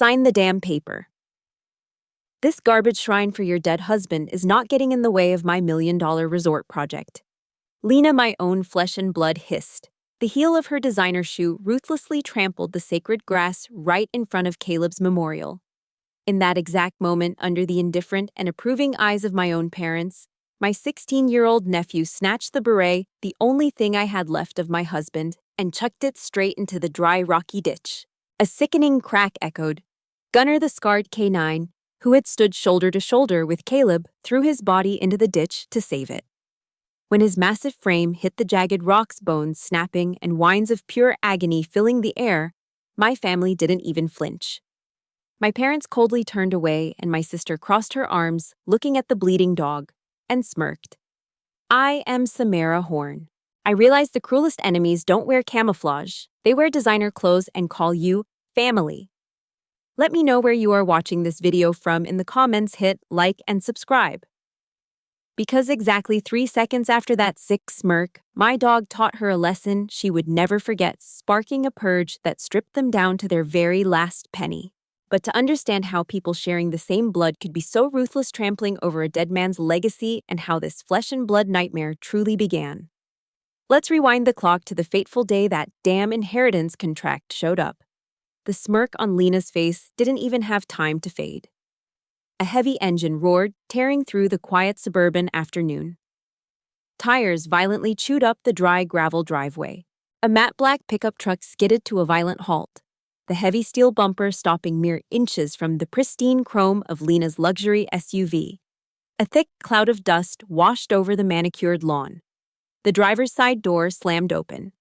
Sign the damn paper. This garbage shrine for your dead husband is not getting in the way of my $1 million resort project. Lena, my own flesh and blood, hissed. The heel of her designer shoe ruthlessly trampled the sacred grass right in front of Caleb's memorial. In that exact moment, under the indifferent and approving eyes of my own parents, my 16-year-old nephew snatched the beret, the only thing I had left of my husband, and chucked it straight into the dry, rocky ditch. A sickening crack echoed. Gunnar, the scarred K9, who had stood shoulder to shoulder with Caleb, threw his body into the ditch to save it. When his massive frame hit the jagged rocks, bones snapping and whines of pure agony filling the air, my family didn't even flinch. My parents coldly turned away, and my sister crossed her arms, looking at the bleeding dog, and smirked. I am Samara Horn. I realize the cruelest enemies don't wear camouflage. They wear designer clothes and call you family. Let me know where you are watching this video from in the comments. Hit like and subscribe. Because exactly 3 seconds after that sick smirk, my dog taught her a lesson she would never forget, sparking a purge that stripped them down to their very last penny. But to understand how people sharing the same blood could be so ruthless, trampling over a dead man's legacy, and how this flesh and blood nightmare truly began. Let's rewind the clock to the fateful day that damn inheritance contract showed up. The smirk on Lena's face didn't even have time to fade. A heavy engine roared, tearing through the quiet suburban afternoon. Tires violently chewed up the dry gravel driveway. A matte black pickup truck skidded to a violent halt, the heavy steel bumper stopping mere inches from the pristine chrome of Lena's luxury SUV. A thick cloud of dust washed over the manicured lawn. The driver's side door slammed open.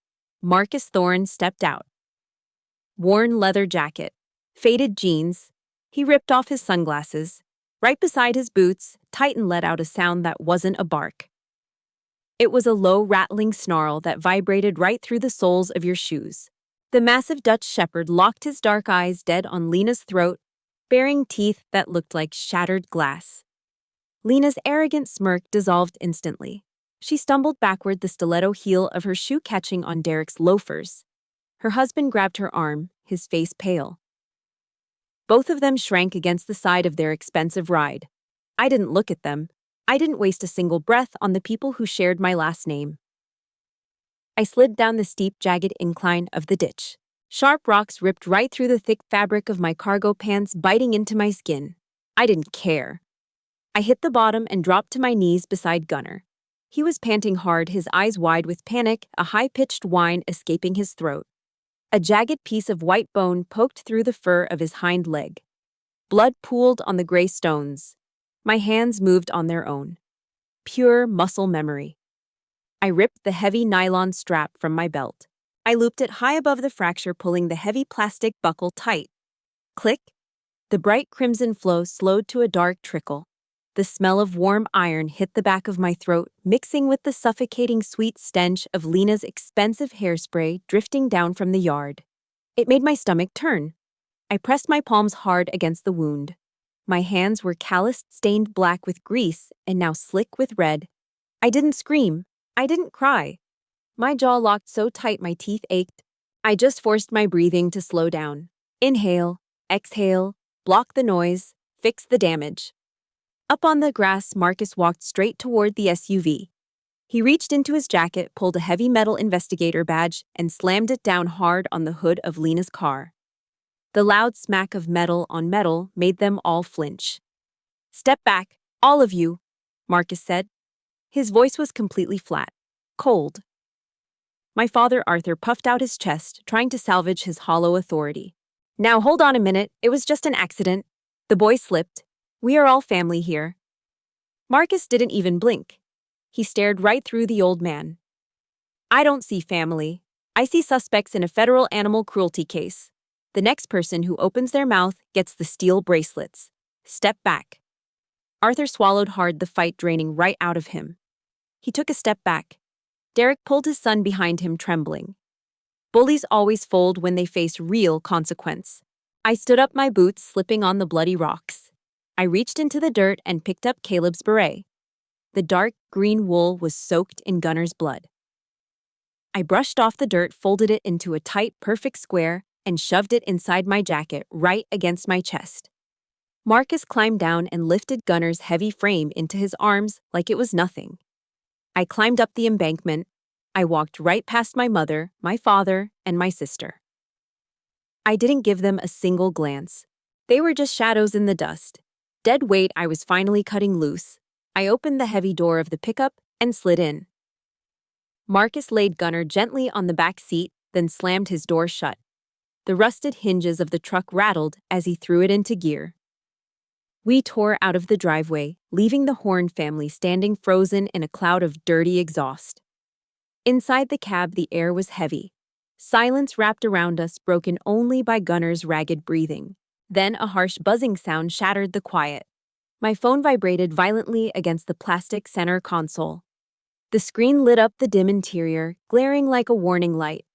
Marcus Thorne stepped out. Worn leather jacket, faded jeans. He ripped off his sunglasses. Right beside his boots, Titan let out a sound that wasn't a bark. It was a low, rattling snarl that vibrated right through the soles of your shoes. The massive Dutch shepherd locked his dark eyes dead on Lena's throat, baring teeth that looked like shattered glass. Lena's arrogant smirk dissolved instantly. She stumbled backward, the stiletto heel of her shoe catching on Derek's loafers. Her husband grabbed her arm, his face pale. Both of them shrank against the side of their expensive ride. I didn't look at them. I didn't waste a single breath on the people who shared my last name. I slid down the steep, jagged incline of the ditch. Sharp rocks ripped right through the thick fabric of my cargo pants, biting into my skin. I didn't care. I hit the bottom and dropped to my knees beside Gunnar. He was panting hard, his eyes wide with panic, a high-pitched whine escaping his throat. A jagged piece of white bone poked through the fur of his hind leg. Blood pooled on the gray stones. My hands moved on their own. Pure muscle memory. I ripped the heavy nylon strap from my belt. I looped it high above the fracture, pulling the heavy plastic buckle tight. Click. The bright crimson flow slowed to a dark trickle. The smell of warm iron hit the back of my throat, mixing with the suffocating sweet stench of Lena's expensive hairspray drifting down from the yard. It made my stomach turn. I pressed my palms hard against the wound. My hands were calloused, stained black with grease, and now slick with red. I didn't scream. I didn't cry. My jaw locked so tight my teeth ached. I just forced my breathing to slow down. Inhale, exhale, block the noise, fix the damage. Up on the grass, Marcus walked straight toward the SUV. He reached into his jacket, pulled a heavy metal investigator badge, and slammed it down hard on the hood of Lena's car. The loud smack of metal on metal made them all flinch. "Step back, all of you," Marcus said. His voice was completely flat, cold. My father, Arthur, puffed out his chest, trying to salvage his hollow authority. "Now hold on a minute, it was just an accident." The boy slipped. "We are all family here." Marcus didn't even blink. He stared right through the old man. "I don't see family. I see suspects in a federal animal cruelty case. The next person who opens their mouth gets the steel bracelets. Step back." Arthur swallowed hard, the fight draining right out of him. He took a step back. Derek pulled his son behind him, trembling. Bullies always fold when they face real consequence. I stood up, my boots slipping on the bloody rocks. I reached into the dirt and picked up Caleb's beret. The dark green wool was soaked in Gunnar's blood. I brushed off the dirt, folded it into a tight, perfect square, and shoved it inside my jacket right against my chest. Marcus climbed down and lifted Gunner's heavy frame into his arms like it was nothing. I climbed up the embankment. I walked right past my mother, my father, and my sister. I didn't give them a single glance. They were just shadows in the dust. Dead weight I was finally cutting loose. I opened the heavy door of the pickup and slid in. Marcus laid Gunner gently on the back seat, then slammed his door shut. The rusted hinges of the truck rattled as he threw it into gear. We tore out of the driveway, leaving the Horn family standing frozen in a cloud of dirty exhaust. Inside the cab, the air was heavy. Silence wrapped around us, broken only by Gunner's ragged breathing. Then a harsh buzzing sound shattered the quiet. My phone vibrated violently against the plastic center console. The screen lit up the dim interior, glaring like a warning light.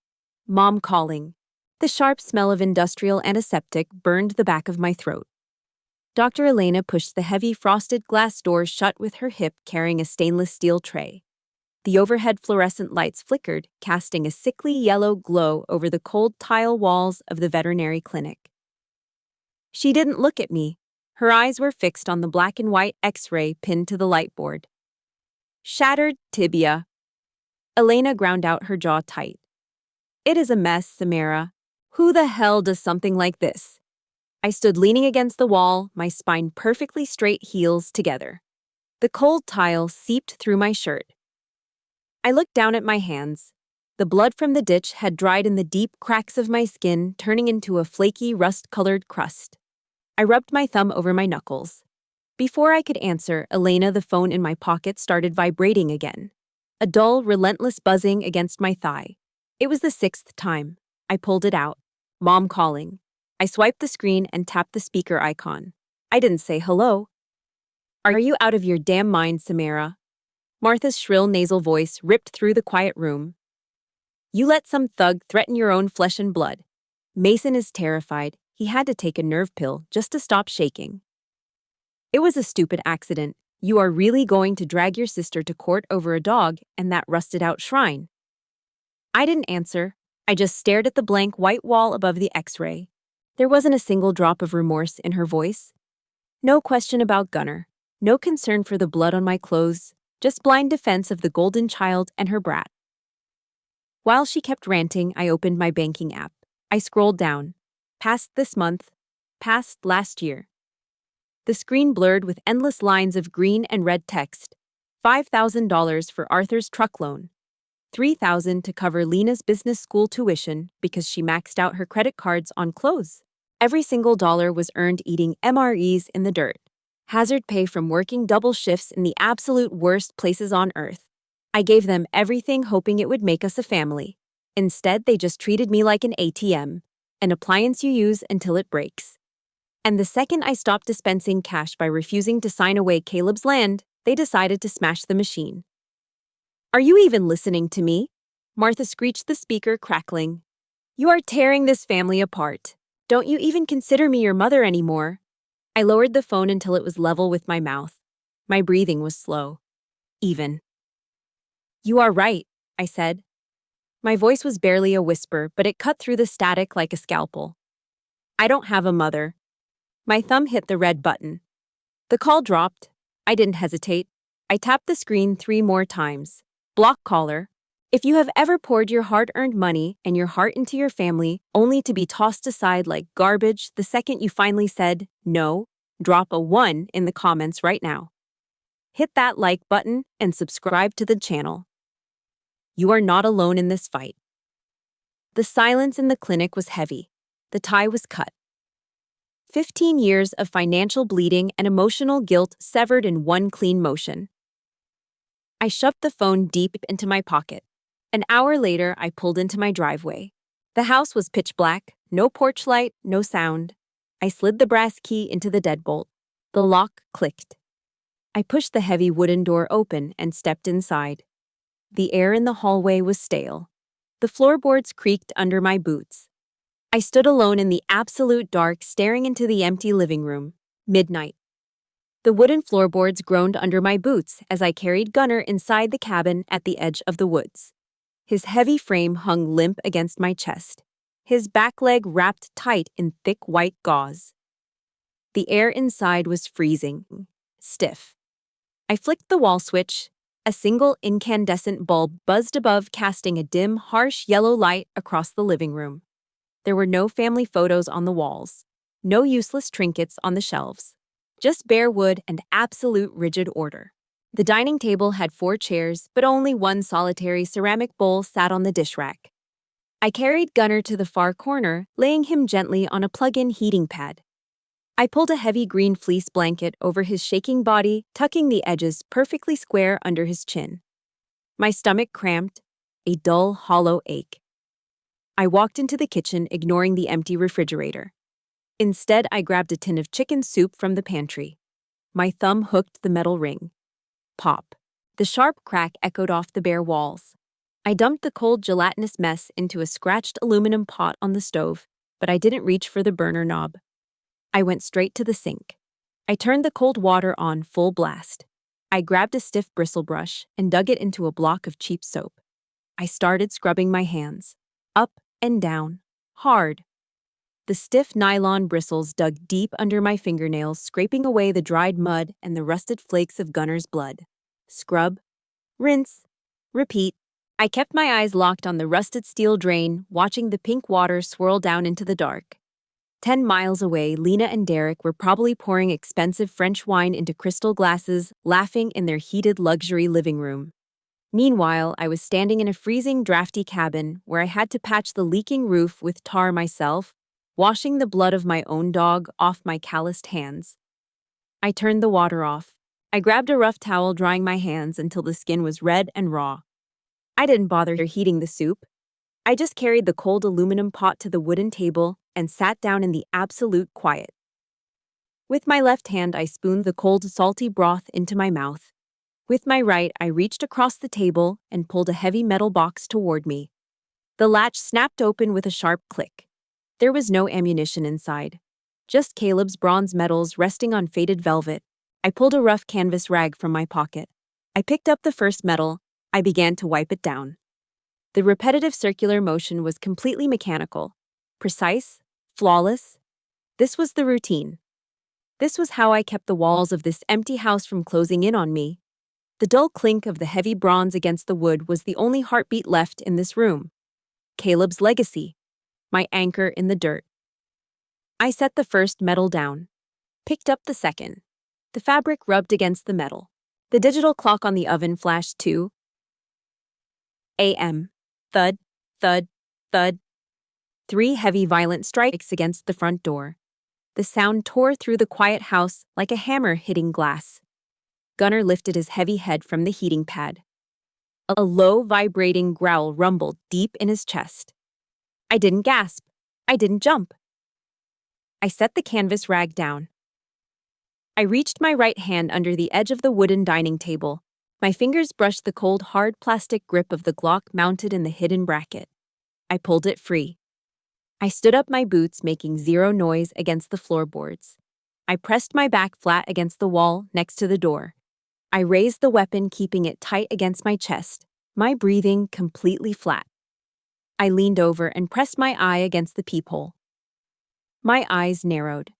Mom calling. The sharp smell of industrial antiseptic burned the back of my throat. Dr. Elena pushed the heavy frosted glass doors shut with her hip, carrying a stainless steel tray. The overhead fluorescent lights flickered, casting a sickly yellow glow over the cold tile walls of the veterinary clinic. She didn't look at me. Her eyes were fixed on the black and white X-ray pinned to the light board. Shattered tibia. Elena ground out her jaw tight. It is a mess, Samara. Who the hell does something like this? I stood leaning against the wall, my spine perfectly straight, heels together. The cold tile seeped through my shirt. I looked down at my hands. The blood from the ditch had dried in the deep cracks of my skin, turning into a flaky, rust-colored crust. I rubbed my thumb over my knuckles. Before I could answer, Elena, the phone in my pocket, started vibrating again. A dull, relentless buzzing against my thigh. It was the 6th time. I pulled it out. Mom calling. I swiped the screen and tapped the speaker icon. I didn't say hello. Are you out of your damn mind, Samara? Martha's shrill nasal voice ripped through the quiet room. You let some thug threaten your own flesh and blood. Mason is terrified. He had to take a nerve pill just to stop shaking. It was a stupid accident. You are really going to drag your sister to court over a dog and that rusted-out shrine? I didn't answer. I just stared at the blank white wall above the X-ray. There wasn't a single drop of remorse in her voice. No question about Gunner. No concern for the blood on my clothes. Just blind defense of the golden child and her brat. While she kept ranting, I opened my banking app. I scrolled down. Past this month. Past last year. The screen blurred with endless lines of green and red text. $5,000 for Arthur's truck loan. $3,000 to cover Lena's business school tuition because she maxed out her credit cards on clothes. Every single dollar was earned eating MREs in the dirt. Hazard pay from working double shifts in the absolute worst places on earth. I gave them everything, hoping it would make us a family. Instead, they just treated me like an ATM, an appliance you use until it breaks. And the second I stopped dispensing cash by refusing to sign away Caleb's land, they decided to smash the machine. Are you even listening to me? Martha screeched, the speaker crackling. You are tearing this family apart. Don't you even consider me your mother anymore? I lowered the phone until it was level with my mouth. My breathing was slow. Even. You are right, I said. My voice was barely a whisper, but it cut through the static like a scalpel. I don't have a mother. My thumb hit the red button. The call dropped. I didn't hesitate. I tapped the screen 3 more times. Block caller. If you have ever poured your hard-earned money and your heart into your family only to be tossed aside like garbage the second you finally said no, drop a 1 in the comments right now. Hit that like button and subscribe to the channel. You are not alone in this fight. The silence in the clinic was heavy. The tie was cut. 15 years of financial bleeding and emotional guilt severed in one clean motion. I shoved the phone deep into my pocket. An hour later, I pulled into my driveway. The house was pitch black, no porch light, no sound. I slid the brass key into the deadbolt. The lock clicked. I pushed the heavy wooden door open and stepped inside. The air in the hallway was stale. The floorboards creaked under my boots. I stood alone in the absolute dark, staring into the empty living room. Midnight. The wooden floorboards groaned under my boots as I carried Gunner inside the cabin at the edge of the woods. His heavy frame hung limp against my chest. his back leg wrapped tight in thick white gauze. The air inside was freezing, stiff. I flicked the wall switch. A single incandescent bulb buzzed above, casting a dim, harsh yellow light across the living room. There were no family photos on the walls, no useless trinkets on the shelves, just bare wood and absolute rigid order. The dining table had 4 chairs, but only one solitary ceramic bowl sat on the dish rack. I carried Gunnar to the far corner, laying him gently on a plug-in heating pad. I pulled a heavy green fleece blanket over his shaking body, tucking the edges perfectly square under his chin. My stomach cramped, a dull, hollow ache. I walked into the kitchen, ignoring the empty refrigerator. Instead, I grabbed a tin of chicken soup from the pantry. My thumb hooked the metal ring. Pop. The sharp crack echoed off the bare walls. I dumped the cold, gelatinous mess into a scratched aluminum pot on the stove, but I didn't reach for the burner knob. I went straight to the sink. I turned the cold water on full blast. I grabbed a stiff bristle brush and dug it into a block of cheap soap. I started scrubbing my hands, up and down, hard. The stiff nylon bristles dug deep under my fingernails, scraping away the dried mud and the rusted flakes of Gunnar's blood. Scrub, rinse, repeat. I kept my eyes locked on the rusted steel drain, watching the pink water swirl down into the dark. 10 miles away, Lena and Derek were probably pouring expensive French wine into crystal glasses, laughing in their heated luxury living room. Meanwhile, I was standing in a freezing, drafty cabin where I had to patch the leaking roof with tar myself, washing the blood of my own dog off my calloused hands. I turned the water off. I grabbed a rough towel, drying my hands until the skin was red and raw. I didn't bother heating the soup. I just carried the cold aluminum pot to the wooden table and sat down in the absolute quiet. With my left hand, I spooned the cold, salty broth into my mouth. With my right, I reached across the table and pulled a heavy metal box toward me. The latch snapped open with a sharp click. There was no ammunition inside, just Caleb's bronze medals resting on faded velvet. I pulled a rough canvas rag from my pocket. I picked up the first medal. I began to wipe it down. The repetitive circular motion was completely mechanical, precise, flawless. This was the routine. This was how I kept the walls of this empty house from closing in on me. The dull clink of the heavy bronze against the wood was the only heartbeat left in this room. Caleb's legacy, my anchor in the dirt. I set the first metal down, picked up the second. The fabric rubbed against the metal. The digital clock on the oven flashed 2 a.m. Thud, thud, thud. 3 heavy, violent strikes against the front door. The sound tore through the quiet house like a hammer hitting glass. Gunnar lifted his heavy head from the heating pad. A low, vibrating growl rumbled deep in his chest. I didn't gasp. I didn't jump. I set the canvas rag down. I reached my right hand under the edge of the wooden dining table. My fingers brushed the cold, hard plastic grip of the Glock mounted in the hidden bracket. I pulled it free. I stood up, my boots making zero noise against the floorboards. I pressed my back flat against the wall next to the door. I raised the weapon, keeping it tight against my chest, my breathing completely flat. I leaned over and pressed my eye against the peephole. My eyes narrowed.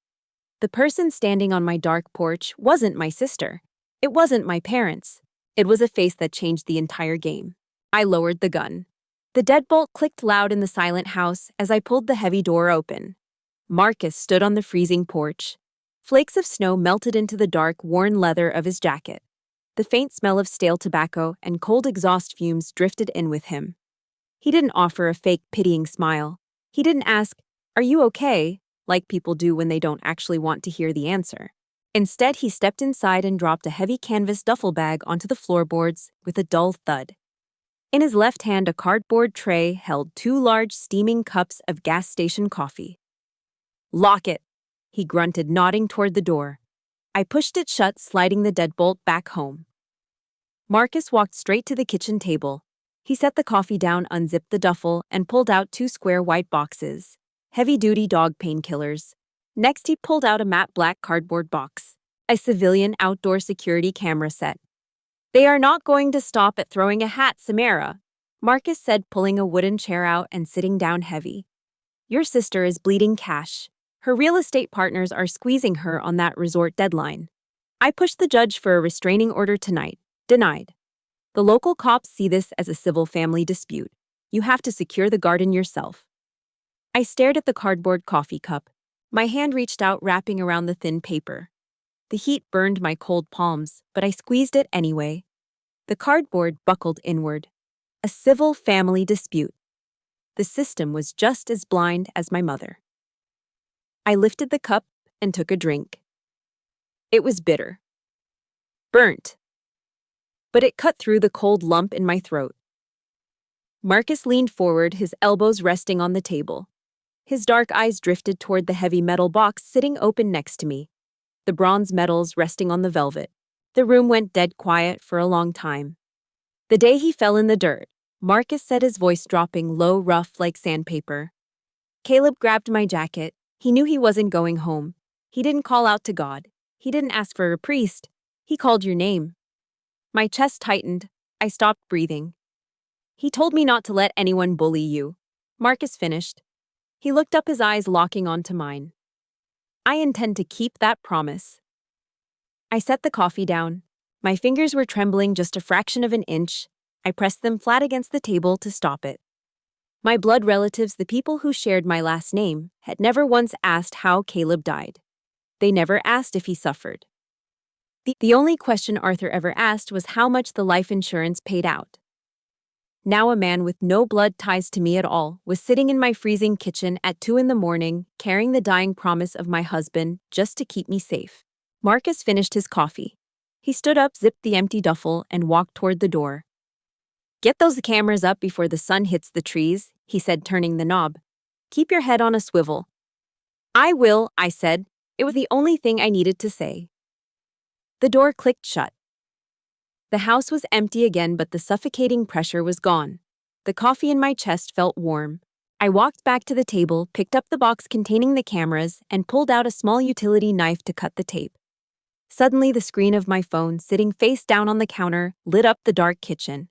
The person standing on my dark porch wasn't my sister. It wasn't my parents. It was a face that changed the entire game. I lowered the gun. The deadbolt clicked loud in the silent house as I pulled the heavy door open. Marcus stood on the freezing porch. Flakes of snow melted into the dark, worn leather of his jacket. The faint smell of stale tobacco and cold exhaust fumes drifted in with him. He didn't offer a fake, pitying smile. He didn't ask, "Are you okay?" like people do when they don't actually want to hear the answer. Instead, he stepped inside and dropped a heavy canvas duffel bag onto the floorboards with a dull thud. In his left hand, a cardboard tray held 2 large, steaming cups of gas station coffee. "Lock it," he grunted, nodding toward the door. I pushed it shut, sliding the deadbolt back home. Marcus walked straight to the kitchen table. He set the coffee down, unzipped the duffel, and pulled out 2 square white boxes, heavy-duty dog painkillers. Next, he pulled out a matte black cardboard box, a civilian outdoor security camera set. "They are not going to stop at throwing a hat, Samara," Marcus said, pulling a wooden chair out and sitting down heavy. Your sister is bleeding cash. Her real estate partners are squeezing her on that resort deadline. I pushed the judge for a restraining order tonight. Denied. The local cops see this as a civil family dispute. You have to secure the garden yourself. I stared at the cardboard coffee cup. My hand reached out, wrapping around the thin paper. The heat burned my cold palms, but I squeezed it anyway. The cardboard buckled inward. A civil family dispute. The system was just as blind as my mother. I lifted the cup and took a drink. It was bitter. Burnt. But it cut through the cold lump in my throat. Marcus leaned forward, his elbows resting on the table. His dark eyes drifted toward the heavy metal box sitting open next to me, the bronze medals resting on the velvet. The room went dead quiet for a long time. The day he fell in the dirt, Marcus said, his voice dropping low, rough like sandpaper. Caleb grabbed my jacket. He knew he wasn't going home. He didn't call out to God. He didn't ask for a priest. He called your name. My chest tightened. I stopped breathing. He told me not to let anyone bully you. Marcus finished. He looked up, his eyes locking onto mine. I intend to keep that promise. I set the coffee down. My fingers were trembling just a fraction of an inch. I pressed them flat against the table to stop it. My blood relatives, the people who shared my last name, had never once asked how Caleb died. They never asked if he suffered. The only question Arthur ever asked was how much the life insurance paid out. Now a man with no blood ties to me at all was sitting in my freezing kitchen at 2 a.m, carrying the dying promise of my husband just to keep me safe. Marcus finished his coffee. He stood up, zipped the empty duffel, and walked toward the door. Get those cameras up before the sun hits the trees, he said, turning the knob. Keep your head on a swivel. I will, I said. It was the only thing I needed to say. The door clicked shut. The house was empty again, but the suffocating pressure was gone. The coffee in my chest felt warm. I walked back to the table, picked up the box containing the cameras, and pulled out a small utility knife to cut the tape. Suddenly, the screen of my phone, sitting face down on the counter, lit up the dark kitchen.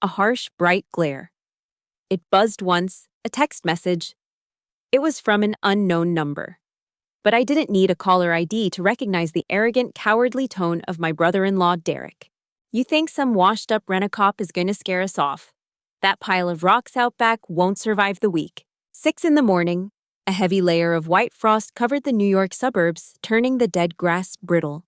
A harsh, bright glare. It buzzed once, a text message. It was from an unknown number. But I didn't need a caller ID to recognize the arrogant, cowardly tone of my brother-in-law, Derek. You think some washed-up rent-a-cop is going to scare us off? That pile of rocks out back won't survive the week. 6 a.m, a heavy layer of white frost covered the New York suburbs, turning the dead grass brittle.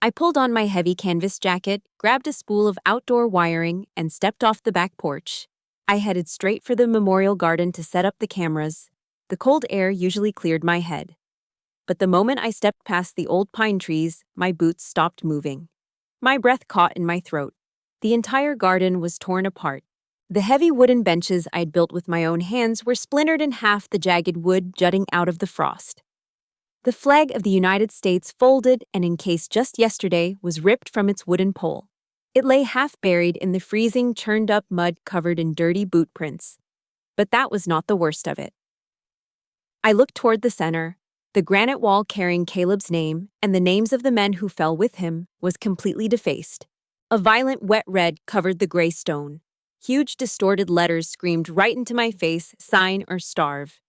I pulled on my heavy canvas jacket, grabbed a spool of outdoor wiring, and stepped off the back porch. I headed straight for the memorial garden to set up the cameras. The cold air usually cleared my head. But the moment I stepped past the old pine trees, my boots stopped moving. My breath caught in my throat. The entire garden was torn apart. The heavy wooden benches I'd built with my own hands were splintered in half, the jagged wood jutting out of the frost. The flag of the United States, folded and encased just yesterday, was ripped from its wooden pole. It lay half buried in the freezing, churned-up mud covered in dirty boot prints. But that was not the worst of it. I looked toward the center. The granite wall carrying Caleb's name, and the names of the men who fell with him, was completely defaced. A violent wet red covered the gray stone. Huge distorted letters screamed right into my face, "Sign or starve."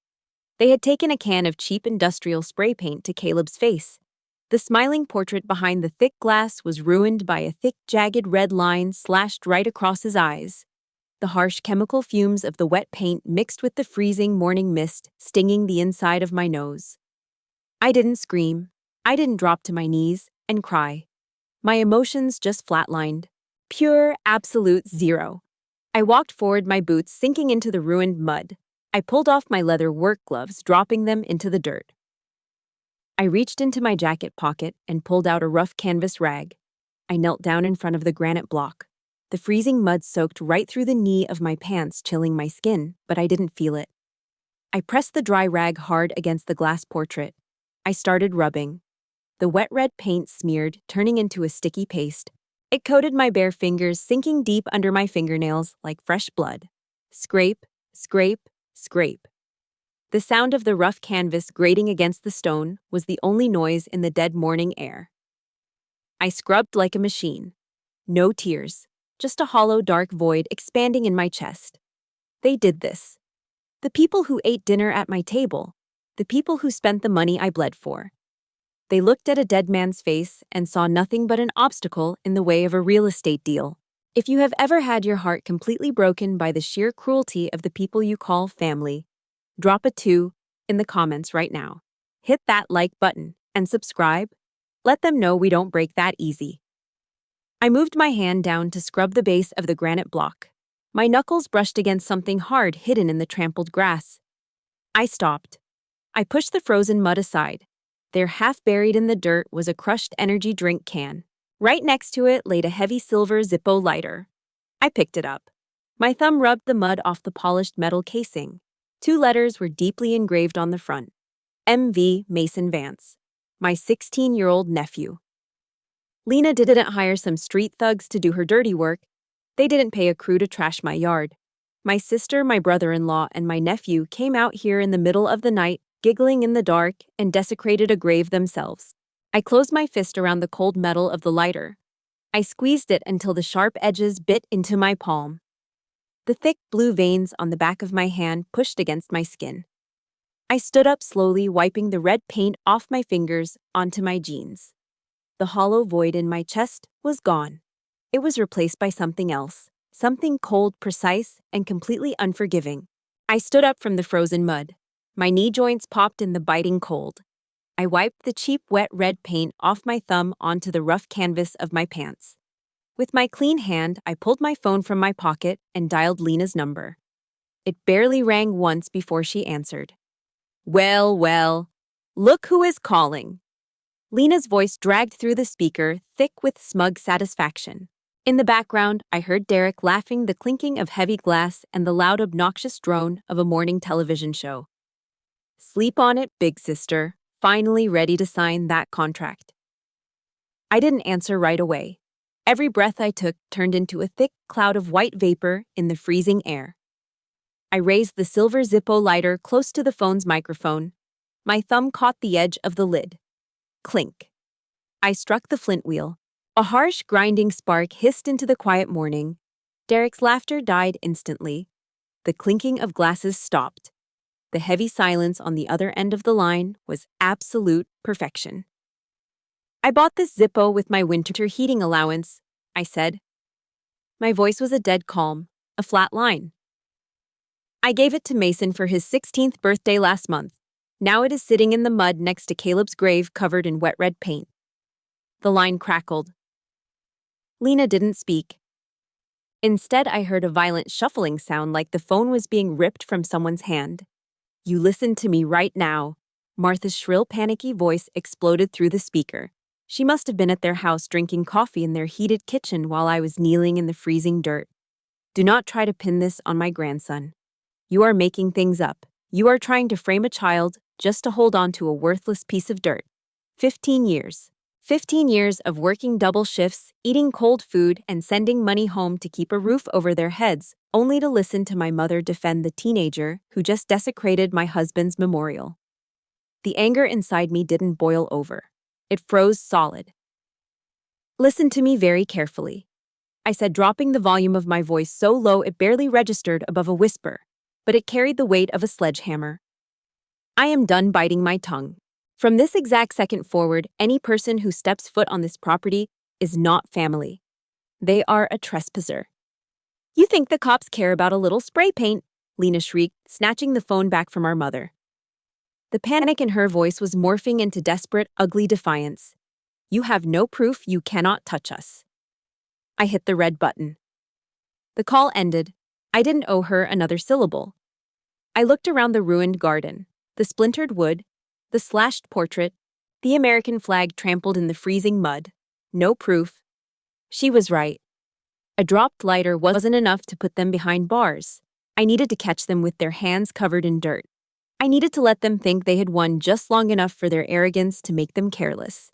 They had taken a can of cheap industrial spray paint to Caleb's face. The smiling portrait behind the thick glass was ruined by a thick, jagged red line slashed right across his eyes. The harsh chemical fumes of the wet paint mixed with the freezing morning mist, stinging the inside of my nose. I didn't scream. I didn't drop to my knees and cry. My emotions just flatlined. Pure, absolute zero. I walked forward, my boots sinking into the ruined mud. I pulled off my leather work gloves, dropping them into the dirt. I reached into my jacket pocket and pulled out a rough canvas rag. I knelt down in front of the granite block. The freezing mud soaked right through the knee of my pants, chilling my skin, but I didn't feel it. I pressed the dry rag hard against the glass portrait. I started rubbing. The wet red paint smeared, turning into a sticky paste. It coated my bare fingers, sinking deep under my fingernails like fresh blood. Scrape, scrape, scrape. The sound of the rough canvas grating against the stone was the only noise in the dead morning air. I scrubbed like a machine. No tears, just a hollow, dark void expanding in my chest. They did this. The people who ate dinner at my table. The people who spent the money I bled for. They looked at a dead man's face and saw nothing but an obstacle in the way of a real estate deal. If you have ever had your heart completely broken by the sheer cruelty of the people you call family, drop a 2 in the comments right now. Hit that like button and subscribe. Let them know we don't break that easy. I moved my hand down to scrub the base of the granite block. My knuckles brushed against something hard hidden in the trampled grass. I stopped. I pushed the frozen mud aside. There, half buried in the dirt, was a crushed energy drink can. Right next to it laid a heavy silver Zippo lighter. I picked it up. My thumb rubbed the mud off the polished metal casing. 2 letters were deeply engraved on the front. M.V. Mason Vance. My 16-year-old nephew. Lena didn't hire some street thugs to do her dirty work. They didn't pay a crew to trash my yard. My sister, my brother-in-law, and my nephew came out here in the middle of the night, giggling in the dark, and desecrated a grave themselves. I closed my fist around the cold metal of the lighter. I squeezed it until the sharp edges bit into my palm. The thick blue veins on the back of my hand pushed against my skin. I stood up slowly, wiping the red paint off my fingers onto my jeans. The hollow void in my chest was gone. It was replaced by something else, something cold, precise, and completely unforgiving. I stood up from the frozen mud. My knee joints popped in the biting cold. I wiped the cheap, wet red paint off my thumb onto the rough canvas of my pants. With my clean hand, I pulled my phone from my pocket and dialed Lena's number. It barely rang once before she answered. Well, well, look who is calling. Lena's voice dragged through the speaker, thick with smug satisfaction. In the background, I heard Derek laughing, the clinking of heavy glass, and the loud, obnoxious drone of a morning television show. Sleep on it, big sister. Finally ready to sign that contract. I didn't answer right away. Every breath I took turned into a thick cloud of white vapor in the freezing air. I raised the silver Zippo lighter close to the phone's microphone. My thumb caught the edge of the lid. Clink. I struck the flint wheel. A harsh, grinding spark hissed into the quiet morning. Derek's laughter died instantly. The clinking of glasses stopped. The heavy silence on the other end of the line was absolute perfection. I bought this Zippo with my winter heating allowance, I said. My voice was a dead calm, a flat line. I gave it to Mason for his 16th birthday last month. Now it is sitting in the mud next to Caleb's grave covered in wet red paint. The line crackled. Lena didn't speak. Instead, I heard a violent shuffling sound like the phone was being ripped from someone's hand. You listen to me right now. Martha's shrill, panicky voice exploded through the speaker. She must have been at their house drinking coffee in their heated kitchen while I was kneeling in the freezing dirt. Do not try to pin this on my grandson. You are making things up. You are trying to frame a child just to hold on to a worthless piece of dirt. 15 years. 15 years of working double shifts, eating cold food, and sending money home to keep a roof over their heads, only to listen to my mother defend the teenager who just desecrated my husband's memorial. The anger inside me didn't boil over. It froze solid. Listen to me very carefully, I said, dropping the volume of my voice so low it barely registered above a whisper, but it carried the weight of a sledgehammer. I am done biting my tongue. From this exact second forward, any person who steps foot on this property is not family. They are a trespasser. You think the cops care about a little spray paint? Lena shrieked, snatching the phone back from our mother. The panic in her voice was morphing into desperate, ugly defiance. You have no proof, you cannot touch us. I hit the red button. The call ended. I didn't owe her another syllable. I looked around the ruined garden, the splintered wood, the slashed portrait, the American flag trampled in the freezing mud. No proof. She was right. A dropped lighter wasn't enough to put them behind bars. I needed to catch them with their hands covered in dirt. I needed to let them think they had won just long enough for their arrogance to make them careless.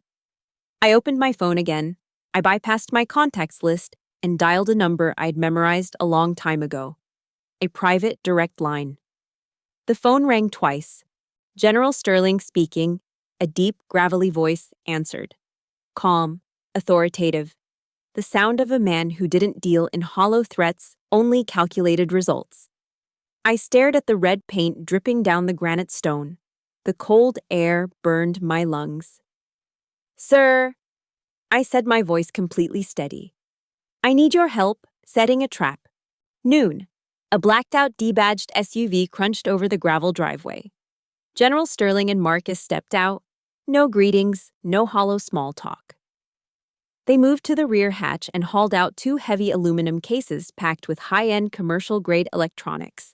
I opened my phone again. I bypassed my contacts list and dialed a number I'd memorized a long time ago. A private direct line. The phone rang twice. General Sterling speaking, a deep, gravelly voice answered. Calm, authoritative. The sound of a man who didn't deal in hollow threats, only calculated results. I stared at the red paint dripping down the granite stone. The cold air burned my lungs. "Sir," I said, my voice completely steady. "I need your help setting a trap." Noon. A blacked-out debadged SUV crunched over the gravel driveway. General Sterling and Marcus stepped out. No greetings, no hollow small talk. They moved to the rear hatch and hauled out two heavy aluminum cases packed with high-end commercial-grade electronics.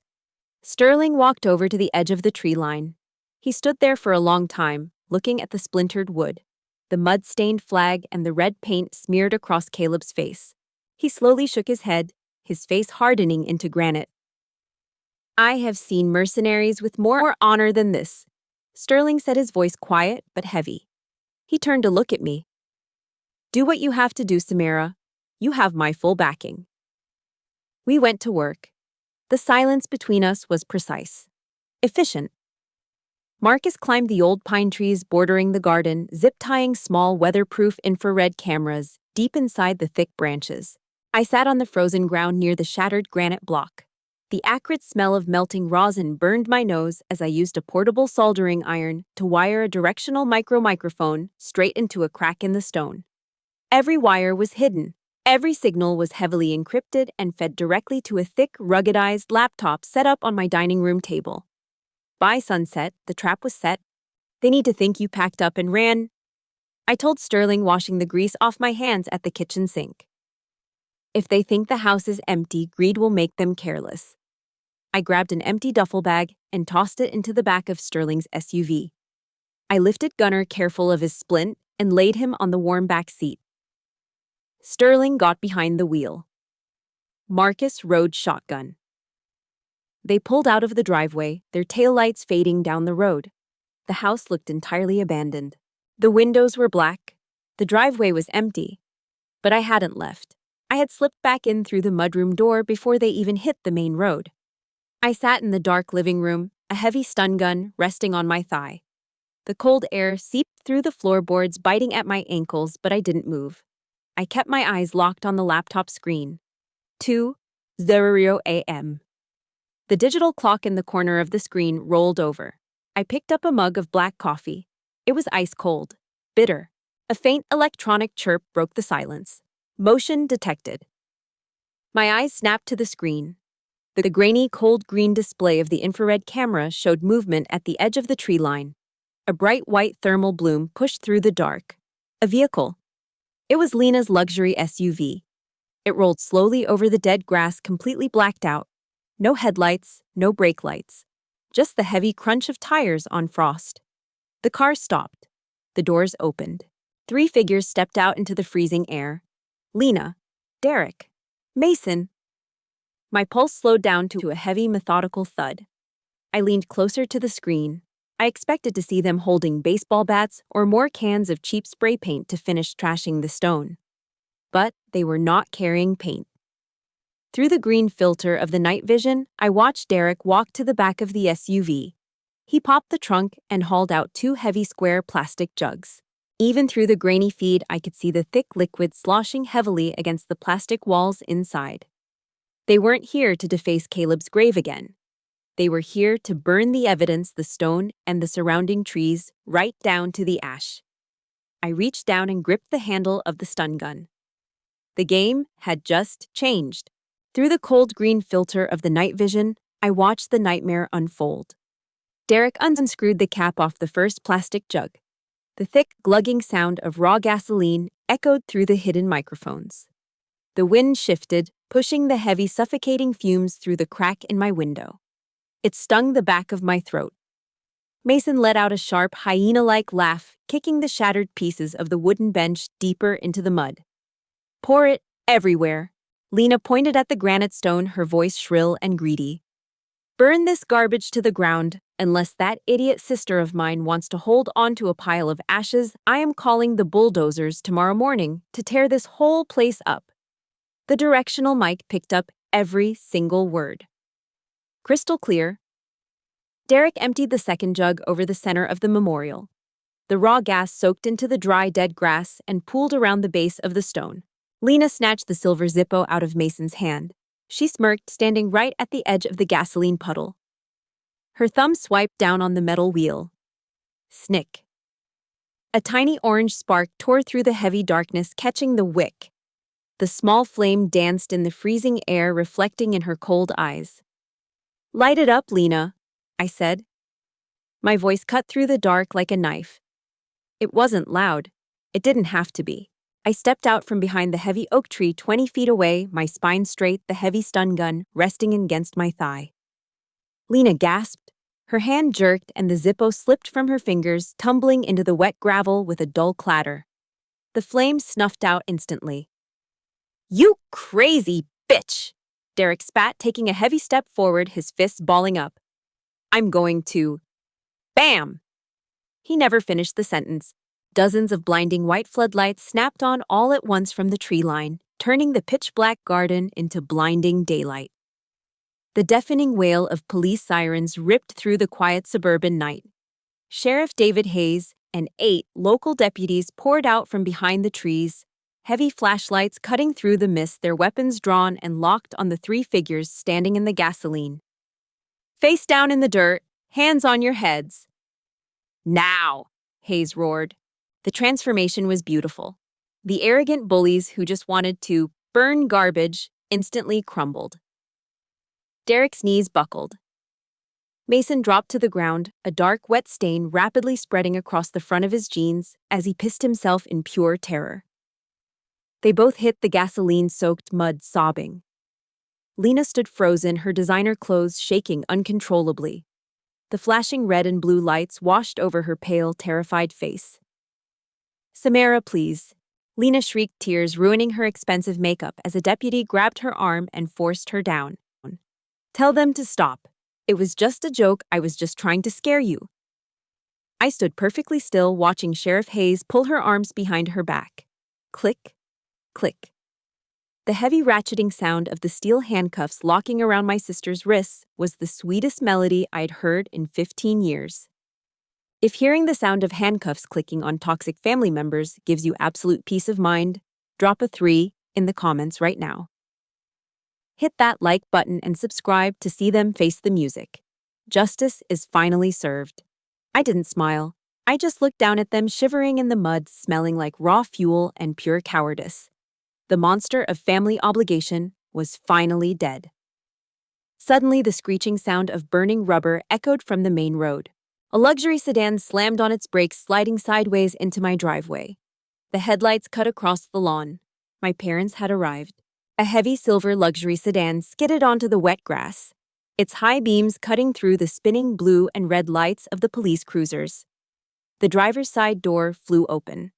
Sterling walked over to the edge of the tree line. He stood there for a long time, looking at the splintered wood, the mud-stained flag and the red paint smeared across Caleb's face. He slowly shook his head, his face hardening into granite. "I have seen mercenaries with more honor than this," Sterling said, his voice quiet but heavy. He turned to look at me. "Do what you have to do, Samara. You have my full backing." We went to work. The silence between us was precise, efficient. Marcus climbed the old pine trees bordering the garden, zip-tying small weatherproof infrared cameras deep inside the thick branches. I sat on the frozen ground near the shattered granite block. The acrid smell of melting rosin burned my nose as I used a portable soldering iron to wire a directional microphone straight into a crack in the stone. Every wire was hidden. Every signal was heavily encrypted and fed directly to a thick, ruggedized laptop set up on my dining room table. By sunset, the trap was set. "They need to think you packed up and ran," I told Sterling, washing the grease off my hands at the kitchen sink. "If they think the house is empty, greed will make them careless." I grabbed an empty duffel bag and tossed it into the back of Sterling's SUV. I lifted Gunnar, careful of his splint, and laid him on the warm back seat. Sterling got behind the wheel. Marcus rode shotgun. They pulled out of the driveway, their taillights fading down the road. The house looked entirely abandoned. The windows were black. The driveway was empty. But I hadn't left. I had slipped back in through the mudroom door before they even hit the main road. I sat in the dark living room, a heavy stun gun resting on my thigh. The cold air seeped through the floorboards, biting at my ankles, but I didn't move. I kept my eyes locked on the laptop screen. 2:00 a.m. The digital clock in the corner of the screen rolled over. I picked up a mug of black coffee. It was ice cold, bitter. A faint electronic chirp broke the silence. Motion detected. My eyes snapped to the screen. The grainy, cold green display of the infrared camera showed movement at the edge of the tree line. A bright white thermal bloom pushed through the dark. A vehicle. It was Lena's luxury SUV. It rolled slowly over the dead grass, completely blacked out. No headlights, no brake lights. Just the heavy crunch of tires on frost. The car stopped. The doors opened. 3 figures stepped out into the freezing air. Lena, Derek, Mason. My pulse slowed down to a heavy, methodical thud. I leaned closer to the screen. I expected to see them holding baseball bats or more cans of cheap spray paint to finish trashing the stone. But they were not carrying paint. Through the green filter of the night vision, I watched Derek walk to the back of the SUV. He popped the trunk and hauled out 2 heavy square plastic jugs. Even through the grainy feed, I could see the thick liquid sloshing heavily against the plastic walls inside. They weren't here to deface Caleb's grave again. They were here to burn the evidence, the stone, and the surrounding trees, right down to the ash. I reached down and gripped the handle of the stun gun. The game had just changed. Through the cold green filter of the night vision, I watched the nightmare unfold. Derek unscrewed the cap off the first plastic jug. The thick, glugging sound of raw gasoline echoed through the hidden microphones. The wind shifted, pushing the heavy, suffocating fumes through the crack in my window. It stung the back of my throat. Mason let out a sharp, hyena-like laugh, kicking the shattered pieces of the wooden bench deeper into the mud. "Pour it everywhere." Lena pointed at the granite stone, her voice shrill and greedy. "Burn this garbage to the ground. Unless that idiot sister of mine wants to hold onto a pile of ashes, I am calling the bulldozers tomorrow morning to tear this whole place up." The directional mic picked up every single word. Crystal clear. Derek emptied the second jug over the center of the memorial. The raw gas soaked into the dry, dead grass and pooled around the base of the stone. Lena snatched the silver Zippo out of Mason's hand. She smirked, standing right at the edge of the gasoline puddle. Her thumb swiped down on the metal wheel. Snick. A tiny orange spark tore through the heavy darkness, catching the wick. The small flame danced in the freezing air, reflecting in her cold eyes. "Light it up, Lena," I said. My voice cut through the dark like a knife. It wasn't loud. It didn't have to be. I stepped out from behind the heavy oak tree 20 feet away, my spine straight, the heavy stun gun resting against my thigh. Lena gasped. Her hand jerked and the Zippo slipped from her fingers, tumbling into the wet gravel with a dull clatter. The flame snuffed out instantly. "You crazy bitch!" Derek spat, taking a heavy step forward, his fists balling up. "I'm going to..." Bam! He never finished the sentence. Dozens of blinding white floodlights snapped on all at once from the tree line, turning the pitch-black garden into blinding daylight. The deafening wail of police sirens ripped through the quiet suburban night. Sheriff David Hayes and 8 local deputies poured out from behind the trees, heavy flashlights cutting through the mist, their weapons drawn and locked on the 3 figures standing in the gasoline. "Face down in the dirt, hands on your heads." "Now!" Hayes roared. The transformation was beautiful. The arrogant bullies who just wanted to burn garbage instantly crumbled. Derek's knees buckled. Mason dropped to the ground, a dark, wet stain rapidly spreading across the front of his jeans as he pissed himself in pure terror. They both hit the gasoline-soaked mud, sobbing. Lena stood frozen, her designer clothes shaking uncontrollably. The flashing red and blue lights washed over her pale, terrified face. "Samara, please." Lena shrieked, tears ruining her expensive makeup as a deputy grabbed her arm and forced her down. "Tell them to stop. It was just a joke, I was just trying to scare you." I stood perfectly still, watching Sheriff Hayes pull her arms behind her back. Click, click. The heavy ratcheting sound of the steel handcuffs locking around my sister's wrists was the sweetest melody I'd heard in 15 years. If hearing the sound of handcuffs clicking on toxic family members gives you absolute peace of mind, drop a 3 in the comments right now. Hit that like button and subscribe to see them face the music. Justice is finally served. I didn't smile. I just looked down at them, shivering in the mud, smelling like raw fuel and pure cowardice. The monster of family obligation was finally dead. Suddenly, the screeching sound of burning rubber echoed from the main road. A luxury sedan slammed on its brakes, sliding sideways into my driveway. The headlights cut across the lawn. My parents had arrived. A heavy silver luxury sedan skidded onto the wet grass, its high beams cutting through the spinning blue and red lights of the police cruisers. The driver's side door flew open.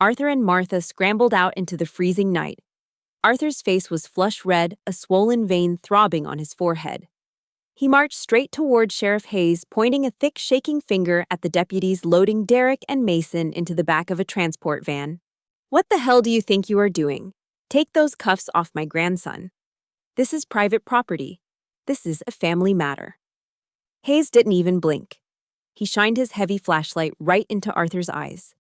Arthur and Martha scrambled out into the freezing night. Arthur's face was flush red, a swollen vein throbbing on his forehead. He marched straight toward Sheriff Hayes, pointing a thick, shaking finger at the deputies loading Derek and Mason into the back of a transport van. "What the hell do you think you are doing? Take those cuffs off my grandson. This is private property. This is a family matter." Hayes didn't even blink. He shined his heavy flashlight right into Arthur's eyes.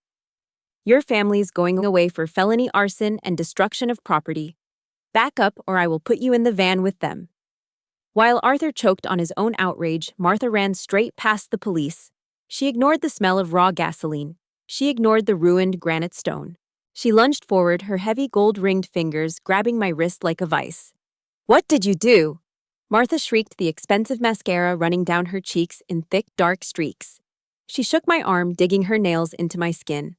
"Your family's going away for felony arson and destruction of property. Back up or I will put you in the van with them." While Arthur choked on his own outrage, Martha ran straight past the police. She ignored the smell of raw gasoline. She ignored the ruined granite stone. She lunged forward, her heavy gold-ringed fingers grabbing my wrist like a vice. "What did you do?" Martha shrieked, the expensive mascara running down her cheeks in thick, dark streaks. She shook my arm, digging her nails into my skin.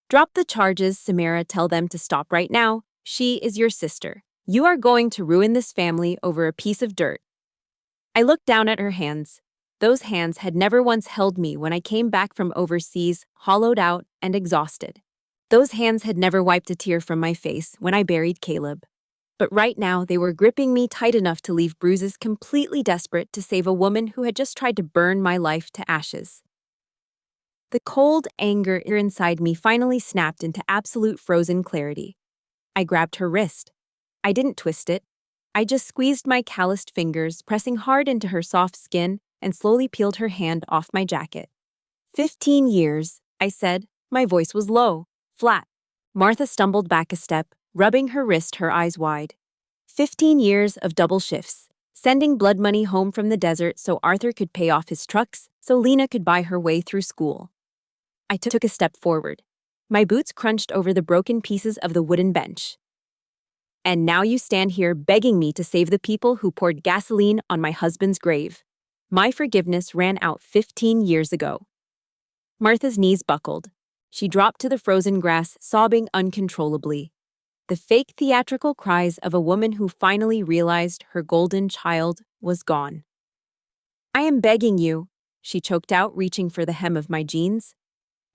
"Drop the charges, Samara. Tell them to stop right now. She is your sister. You are going to ruin this family over a piece of dirt." I looked down at her hands. Those hands had never once held me when I came back from overseas, hollowed out and exhausted. Those hands had never wiped a tear from my face when I buried Caleb. But right now, they were gripping me tight enough to leave bruises, completely desperate to save a woman who had just tried to burn my life to ashes. The cold anger inside me finally snapped into absolute frozen clarity. I grabbed her wrist. I didn't twist it. I just squeezed my calloused fingers, pressing hard into her soft skin, and slowly peeled her hand off my jacket. 15 years, I said. My voice was low, flat. Martha stumbled back a step, rubbing her wrist, her eyes wide. 15 years of double shifts, sending blood money home from the desert so Arthur could pay off his trucks, so Lena could buy her way through school. I took a step forward. My boots crunched over the broken pieces of the wooden bench. And now you stand here begging me to save the people who poured gasoline on my husband's grave. My forgiveness ran out 15 years ago. Martha's knees buckled. She dropped to the frozen grass, sobbing uncontrollably. The fake theatrical cries of a woman who finally realized her golden child was gone. I am begging you, she choked out, reaching for the hem of my jeans.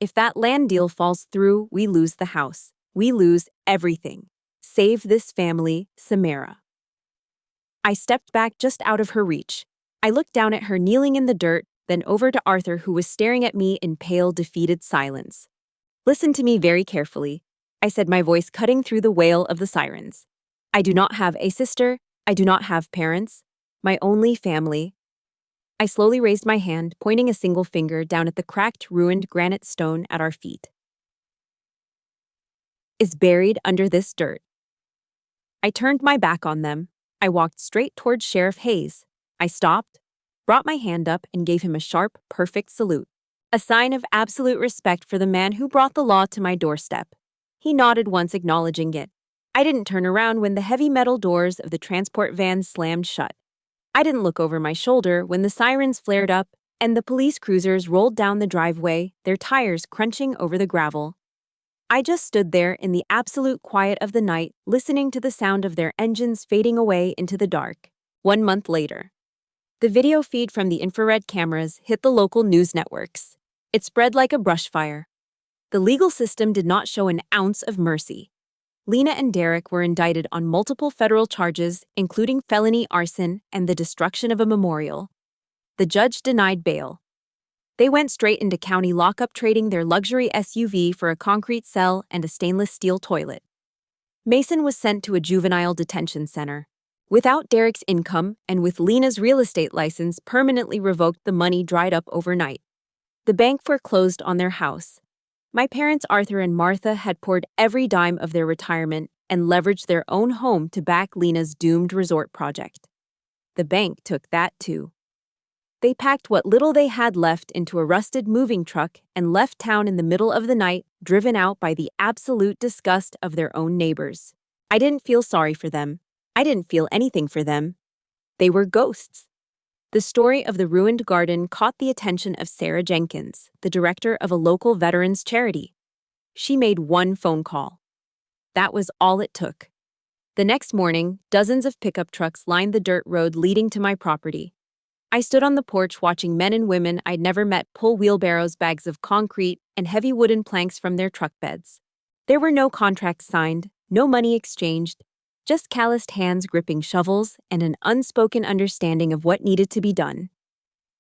If that land deal falls through, we lose the house. We lose everything. Save this family, Samara. I stepped back just out of her reach. I looked down at her kneeling in the dirt, then over to Arthur, who was staring at me in pale, defeated silence. Listen to me very carefully, I said, my voice cutting through the wail of the sirens. I do not have a sister. I do not have parents. My only family. I slowly raised my hand, pointing a single finger down at the cracked, ruined granite stone at our feet. Is buried under this dirt. I turned my back on them. I walked straight towards Sheriff Hayes. I stopped, brought my hand up, and gave him a sharp, perfect salute. A sign of absolute respect for the man who brought the law to my doorstep. He nodded once, acknowledging it. I didn't turn around when the heavy metal doors of the transport van slammed shut. I didn't look over my shoulder when the sirens flared up and the police cruisers rolled down the driveway, their tires crunching over the gravel. I just stood there in the absolute quiet of the night, listening to the sound of their engines fading away into the dark. 1 month later, the video feed from the infrared cameras hit the local news networks. It spread like a brush fire. The legal system did not show an ounce of mercy. Lena and Derek were indicted on multiple federal charges, including felony arson and the destruction of a memorial. The judge denied bail. They went straight into county lockup, trading their luxury SUV for a concrete cell and a stainless steel toilet. Mason was sent to a juvenile detention center. Without Derek's income and with Lena's real estate license permanently revoked, the money dried up overnight. The bank foreclosed on their house. My parents, Arthur and Martha, had poured every dime of their retirement and leveraged their own home to back Lena's doomed resort project. The bank took that too. They packed what little they had left into a rusted moving truck and left town in the middle of the night, driven out by the absolute disgust of their own neighbors. I didn't feel sorry for them. I didn't feel anything for them. They were ghosts. The story of the ruined garden caught the attention of Sarah Jenkins, the director of a local veterans charity. She made one phone call. That was all it took. The next morning, dozens of pickup trucks lined the dirt road leading to my property. I stood on the porch watching men and women I'd never met pull wheelbarrows, bags of concrete, and heavy wooden planks from their truck beds. There were no contracts signed, no money exchanged, just calloused hands gripping shovels and an unspoken understanding of what needed to be done.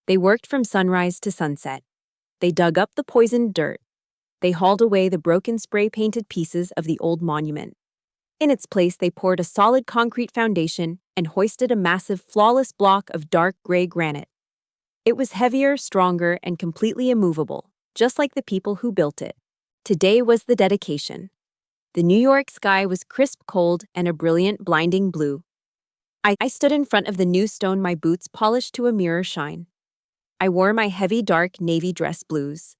They worked from sunrise to sunset. They dug up the poisoned dirt. They hauled away the broken spray-painted pieces of the old monument. In its place, they poured a solid concrete foundation and hoisted a massive, flawless block of dark gray granite. It was heavier, stronger, and completely immovable, just like the people who built it. Today was the dedication. The New York sky was crisp cold and a brilliant, blinding blue. I stood in front of the new stone, my boots polished to a mirror shine. I wore my heavy, dark navy dress blues.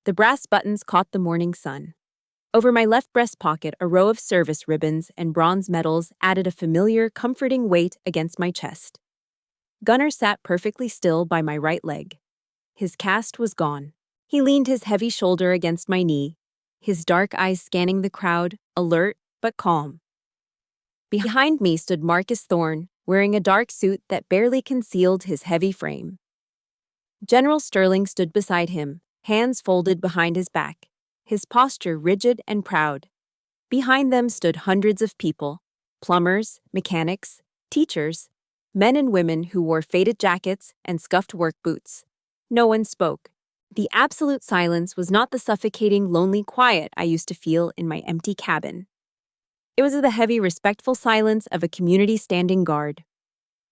The brass buttons caught the morning sun. Over my left breast pocket, a row of service ribbons and bronze medals added a familiar, comforting weight against my chest. Gunnar sat perfectly still by my right leg. His cast was gone. He leaned his heavy shoulder against my knee, his dark eyes scanning the crowd, alert but calm. Behind me stood Marcus Thorne, wearing a dark suit that barely concealed his heavy frame. General Sterling stood beside him, hands folded behind his back, his posture rigid and proud. Behind them stood hundreds of people, plumbers, mechanics, teachers, men and women who wore faded jackets and scuffed work boots. No one spoke. The absolute silence was not the suffocating, lonely quiet I used to feel in my empty cabin. It was the heavy, respectful silence of a community standing guard.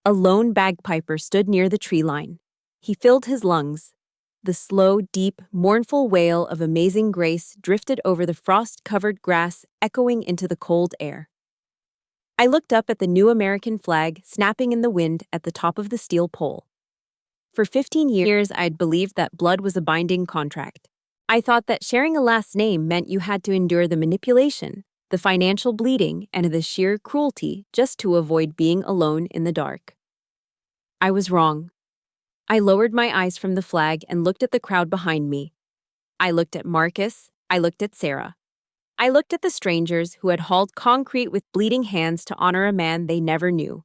A lone bagpiper stood near the tree line. He filled his lungs. The slow, deep, mournful wail of Amazing Grace drifted over the frost-covered grass, echoing into the cold air. I looked up at the new American flag snapping in the wind at the top of the steel pole. For 15 years, I'd believed that blood was a binding contract. I thought that sharing a last name meant you had to endure the manipulation, the financial bleeding, and the sheer cruelty just to avoid being alone in the dark. I was wrong. I lowered my eyes from the flag and looked at the crowd behind me. I looked at Marcus. I looked at Sarah. I looked at the strangers who had hauled concrete with bleeding hands to honor a man they never knew.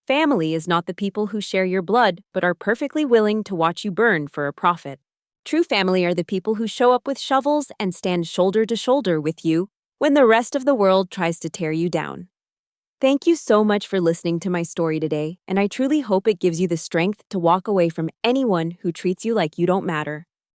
Family is not the people who share your blood but are perfectly willing to watch you burn for a profit. True family are the people who show up with shovels and stand shoulder to shoulder with you when the rest of the world tries to tear you down. Thank you so much for listening to my story today, and I truly hope it gives you the strength to walk away from anyone who treats you like you don't matter.